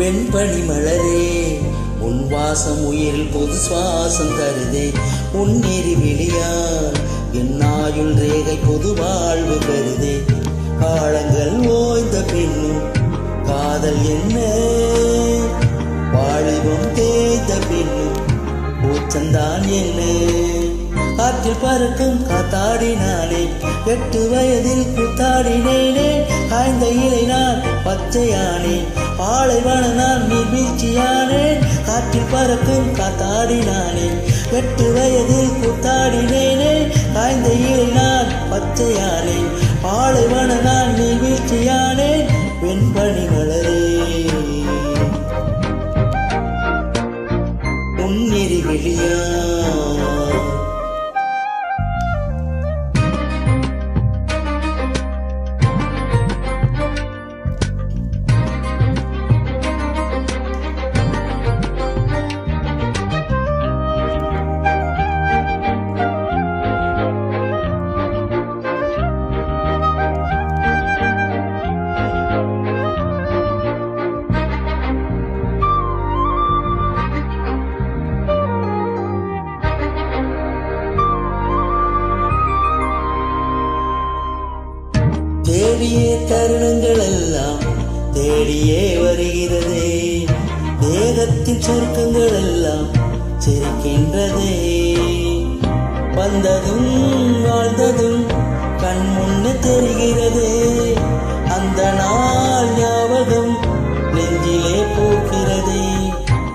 வெண்பனி மலரே உன் வாசம் உயிரில் பொது சுவாசம் தருதே. உன் நெறி விழியால் என் ஆயுள் ரேகை பொது வாழ்வு பெறுதே. காலங்கள் ஓய்ந்த பின்னும் காதல் என்ன, வாலிபம் தேய்ந்த பின்னும் பூச்சந்தான் என்ன. காற்றில் பறக்கும் காத்தாடினானே, 8 வயதில் கூத்தாடினேனே. காய்ந்த இலை நான் பச்சையானேன், பாலைவன நான் நீர்வீழ்ச்சியானேன். காற்றில் பறக்கும் காத்தாடினானே, 8 வயதில் கூத்தாடினேனே. காய்ந்த இலை நான் பச்சையானேன், பாலைவன நான் நீர்வீழ்ச்சியானேன். வெண்பனி மலரே உன் நெறி விழியா. தேடியே தருணங்கள் எல்லாம் தேடியே வருகிறதே. தேகத்தின் சுருக்கங்கள் எல்லாம் சிரிக்கின்றதே. வந்ததும் வாழ்ந்ததும் கண் முன்னே தெரிகிறதே. அந்த நாள் ஞாபகம் நெஞ்சிலே போகிறதே.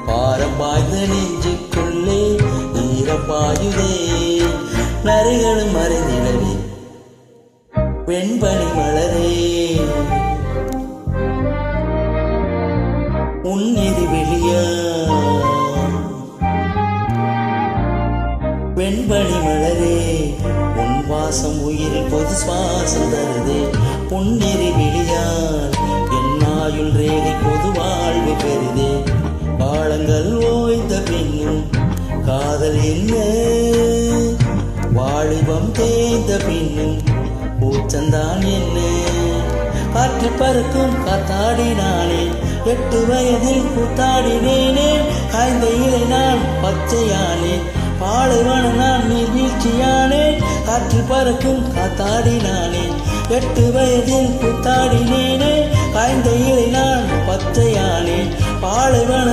பாரம் பாய்ந்த நெஞ்சுக்குள்ளே ஈரப்பாயுதே. நரைகளும் மறைந்திடவே வெண்பனி மலரே உன் நெறி விழியா. வெண்பனி மலரே உன் வாசம் உயிரில் பொது சுவாசம் தருதே. உன் நெறி விழியால் என் ஆயுள் ரேகை பொது வாழ்வு பெறுதே. காலங்கள் ஓய்ந்த பின்னும் காதல் என்ன, வாலிபம் தேய்ந்த பின்னும் பூச்சந்தான் என்ன. காற்றில் பறக்கும் காத்தாடினானே, 8 வயதில் கூத்தாடினேனே. காய்ந்த இலை நான் பச்சையானேன், பாலைவன நான் நீர்வீழ்ச்சியானேன். காற்றில் பறக்கும் காத்தாடினானே, 8 வயதில் கூத்தாடினேனே. காய்ந்த இலை நான் பச்சையானேன், பாலைவன